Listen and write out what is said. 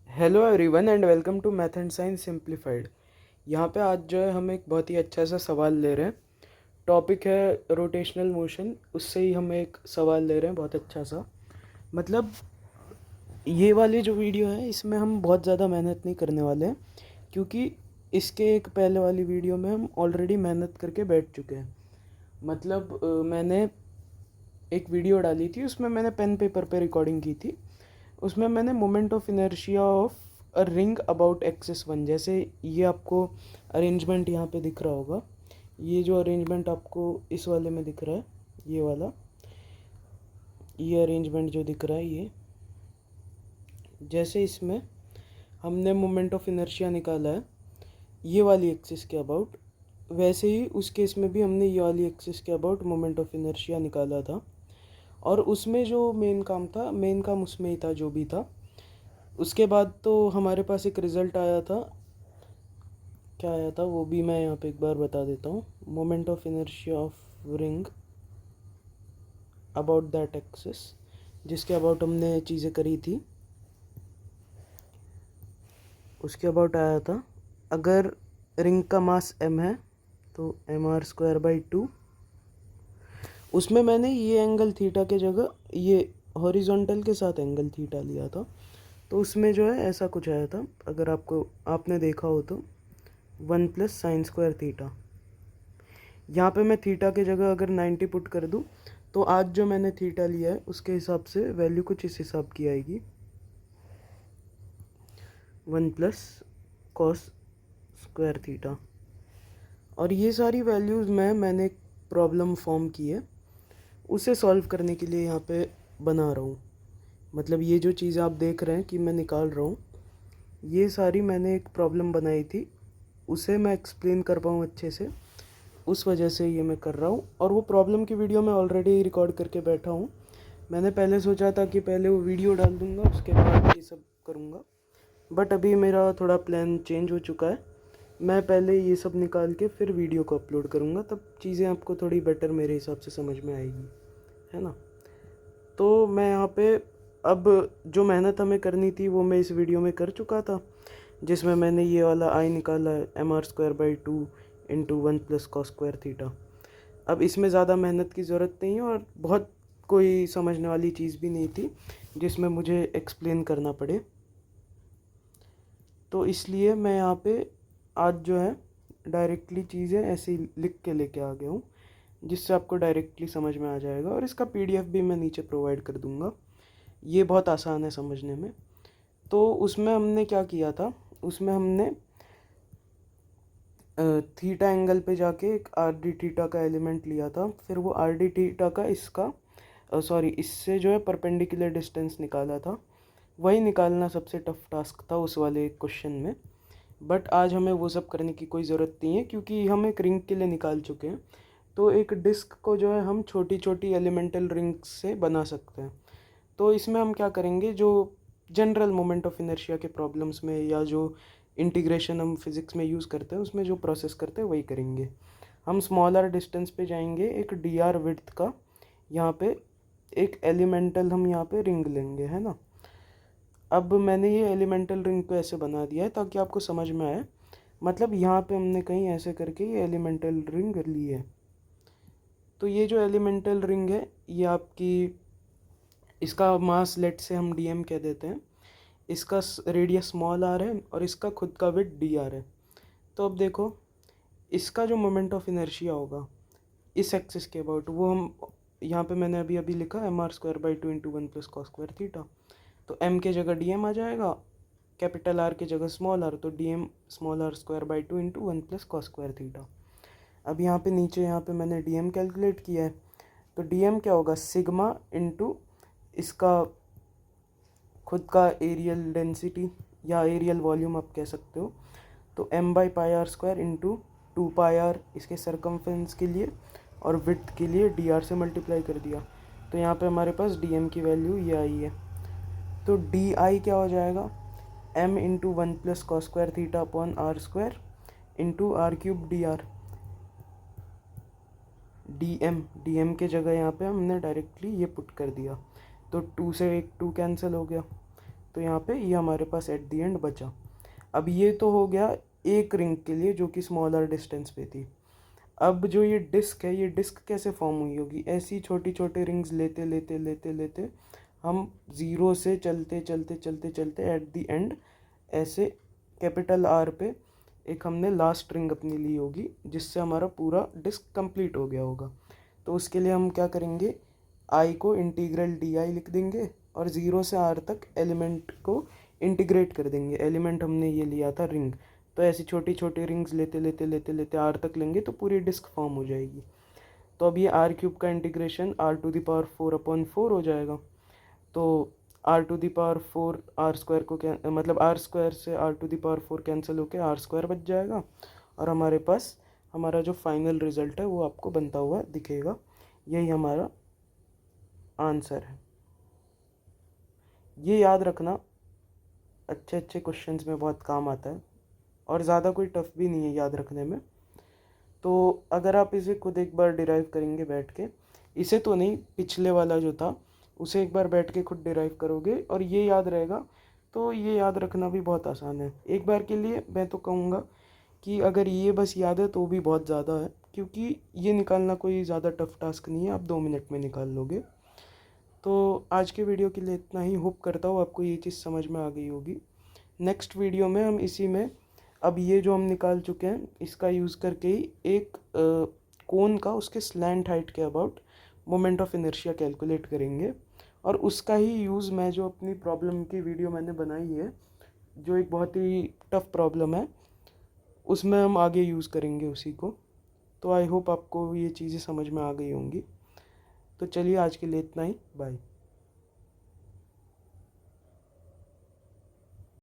Hello everyone and welcome to math and science simplified. यहाँ पे आज जो है हम एक बहुत ही अच्छा सा सवाल ले रहे हैं। टॉपिक है रोटेशनल मोशन, उससे ही हम एक सवाल ले रहे हैं बहुत अच्छा सा। मतलब ये वाली जो वीडियो है इसमें हम बहुत ज़्यादा मेहनत नहीं करने वाले हैं, क्योंकि इसके एक पहले वाली वीडियो में हम ऑलरेडी मेहनत करके बैठ चुके हैं। मतलब मैंने एक वीडियो डाली थी, उसमें मैंने पेन पेपर पे रिकॉर्डिंग की थी। उसमें मैंने moment of inertia of a ring about axis one, जैसे ये आपको अरेंजमेंट यहाँ पे दिख रहा होगा। ये जो अरेंजमेंट आपको इस वाले में दिख रहा है, ये वाला, ये अरेंजमेंट जो दिख रहा है, ये जैसे इसमें हमने मोमेंट ऑफ इनर्शिया निकाला है ये वाली एक्सिस के अबाउट, वैसे ही उस केस में भी हमने ये वाली एक्सिस के अबाउट मोमेंट ऑफ इनर्शिया निकाला था। और उसमें जो मेन काम था, मेन काम उसमें ही था जो भी था। उसके बाद तो हमारे पास एक रिज़ल्ट आया था। क्या आया था वो भी मैं यहाँ पे एक बार बता देता हूँ। Moment of inertia of ring about that axis, जिसके अबाउट हमने चीज़ें करी थी, उसके अबाउट आया था अगर रिंग का मास m है तो mr²/2। उसमें मैंने ये एंगल थीटा के जगह ये हॉरिजॉन्टल के साथ एंगल थीटा लिया था। तो उसमें जो है ऐसा कुछ आया था, अगर आपने देखा हो तो 1 + sin² थीटा। यहाँ पे मैं थीटा के जगह अगर 90 पुट कर दूँ तो आज जो मैंने थीटा लिया है उसके हिसाब से वैल्यू कुछ इस हिसाब की आएगी, 1 + cos² थीटा। और ये सारी वैल्यूज़ मैंने एक प्रॉब्लम फॉर्म की है, उसे सॉल्व करने के लिए यहाँ पे बना रहा हूँ। मतलब ये जो चीज़ आप देख रहे हैं कि मैं निकाल रहा हूँ, ये सारी मैंने एक प्रॉब्लम बनाई थी, उसे मैं एक्सप्लेन कर पाऊँ अच्छे से, उस वजह से ये मैं कर रहा हूँ। और वो प्रॉब्लम की वीडियो मैं ऑलरेडी रिकॉर्ड करके बैठा हूँ। मैंने पहले सोचा था कि पहले वो वीडियो डाल दूँगा, उसके बाद ये सब करूँगा, बट अभी मेरा थोड़ा प्लान चेंज हो चुका है। मैं पहले ये सब निकाल के फिर वीडियो को अपलोड करूँगा, तब चीज़ें आपको थोड़ी बेटर मेरे हिसाब से समझ में आएगी, है ना। तो मैं यहाँ पे अब जो मेहनत हमें करनी थी वो मैं इस वीडियो में कर चुका था, जिसमें मैंने ये वाला आई निकाला है mr²/2 × 1 + cos² थीटा। अब इसमें ज़्यादा मेहनत की ज़रूरत नहीं है और बहुत कोई समझने वाली चीज़ भी नहीं थी जिसमें मुझे एक्सप्लेन करना पड़े। तो इसलिए मैं यहाँ पे आज जो है डायरेक्टली चीज़ें ऐसे ही लिख के लेके आ गया हूँ, जिससे आपको डायरेक्टली समझ में आ जाएगा। और इसका पीडीएफ भी मैं नीचे प्रोवाइड कर दूँगा। ये बहुत आसान है समझने में। तो उसमें हमने क्या किया था, उसमें हमने थीटा एंगल पे जाके एक आर डी थीटा का एलिमेंट लिया था, फिर वो आर डी थीटा का इससे जो है परपेंडिकुलर डिस्टेंस निकाला था। वही निकालना सबसे टफ टास्क था उस वाले क्वेश्चन में, बट आज हमें वो सब करने की कोई ज़रूरत नहीं है, क्योंकि हम एक रिंग के लिए निकाल चुके हैं। तो एक डिस्क को जो है हम छोटी छोटी एलिमेंटल रिंग्स से बना सकते हैं। तो इसमें हम क्या करेंगे, जो जनरल मोमेंट ऑफ इनर्शिया के प्रॉब्लम्स में या जो इंटीग्रेशन हम फिज़िक्स में यूज़ करते हैं उसमें जो प्रोसेस करते हैं वही करेंगे। हम स्मॉलर डिस्टेंस पे जाएंगे, एक डी आर विड्थ का यहाँ पे एक एलिमेंटल हम यहाँ पे रिंग लेंगे, है ना। अब मैंने ये एलिमेंटल रिंग को ऐसे बना दिया है ताकि आपको समझ में आए। मतलब यहाँ पे हमने कहीं ऐसे करके ये एलिमेंटल रिंग ली है। तो ये जो एलिमेंटल रिंग है ये आपकी, इसका मास लेट से हम डीएम कह देते हैं, इसका रेडियस स्मॉल आर है और इसका खुद का विड्थ डी आर है। तो अब देखो, इसका जो मोमेंट ऑफ इनर्शिया होगा इस एक्सिस के अबाउट, वो हम यहाँ पे मैंने अभी अभी लिखा mr²/2 × 1 + cos²थीटा। तो m के जगह डी एम आ जाएगा, कैपिटल आर के जगह स्मॉल आर, तो डी एम r²/2 × 1 + cos²थीटा। अब यहाँ पे नीचे यहाँ पे मैंने डी एम कैलकुलेट किया है, तो डी एम क्या होगा, सिग्मा इंटू इसका खुद का एरियल डेंसिटी या एरियल वॉल्यूम आप कह सकते हो। तो m/πr² इंटू 2πr इसके सरकमफ्रेंस के लिए और विड्थ के लिए dr से मल्टीप्लाई कर दिया। तो यहाँ पे हमारे पास dm की वैल्यू ये आई है। तो di क्या हो जाएगा, m into 1 + cos² theta upon r² into r³ dr। dm के जगह यहाँ पे हमने डायरेक्टली ये पुट कर दिया, तो 2 से 1 2 कैंसिल हो गया, तो यहाँ पे ये हमारे पास एट द एंड बचा। अब ये तो हो गया एक रिंग के लिए जो कि स्मॉलर डिस्टेंस पे थी। अब जो ये डिस्क है, ये डिस्क कैसे फॉर्म हुई होगी? ऐसी छोटी छोटी रिंग्स लेते लेते लेते लेते हम ज़ीरो से चलते चलते चलते चलते एट द एंड ऐसे कैपिटल आर पे एक हमने लास्ट रिंग अपनी ली होगी, जिससे हमारा पूरा डिस्क कंप्लीट हो गया होगा। तो उसके लिए हम क्या करेंगे, आई को इंटीग्रल डी आई लिख देंगे और ज़ीरो से आर तक एलिमेंट को इंटीग्रेट कर देंगे। एलिमेंट हमने ये लिया था रिंग, तो ऐसी छोटी छोटी रिंग्स लेते लेते लेते लेते आर तक लेंगे तो पूरी डिस्क फॉर्म हो जाएगी। तो अब ये आर क्यूब का integration R to the power 4/4 हो जाएगा। तो R to the power 4 R square को मतलब आर स्क्वायर से R to the power 4 cancel होकर आर स्क्वायर बच जाएगा और हमारे पास हमारा जो फाइनल रिजल्ट है वो आपको बनता हुआ दिखेगा। यही हमारा आंसर है। ये याद रखना, अच्छे अच्छे क्वेश्चंस में बहुत काम आता है और ज़्यादा कोई टफ भी नहीं है याद रखने में। तो अगर आप इसे खुद एक बार डिराइव करेंगे बैठ के, इसे तो नहीं, पिछले वाला जो था उसे एक बार बैठ के खुद डिराइव करोगे और ये याद रहेगा, तो ये याद रखना भी बहुत आसान है। एक बार के लिए मैं तो कहूँगा कि अगर ये बस याद है तो भी बहुत ज़्यादा है, क्योंकि ये निकालना कोई ज़्यादा टफ टास्क नहीं है, आप 2 मिनट में निकाल लोगे। तो आज के वीडियो के लिए इतना ही। होप करता हूँ आपको ये चीज़ समझ में आ गई होगी। नेक्स्ट वीडियो में हम इसी में, अब ये जो हम निकाल चुके हैं इसका यूज़ करके ही एक कोन का उसके स्लैंट हाइट के about moment of inertia calculate करेंगे और उसका ही यूज़ मैं जो अपनी प्रॉब्लम की वीडियो मैंने बनाई है, जो एक बहुत ही टफ प्रॉब्लम है, उसमें हम आगे यूज़ करेंगे उसी को। तो आई होप आपको ये चीज़ें समझ में आ गई होंगी। तो चलिए आज के लिए इतना ही, बाय।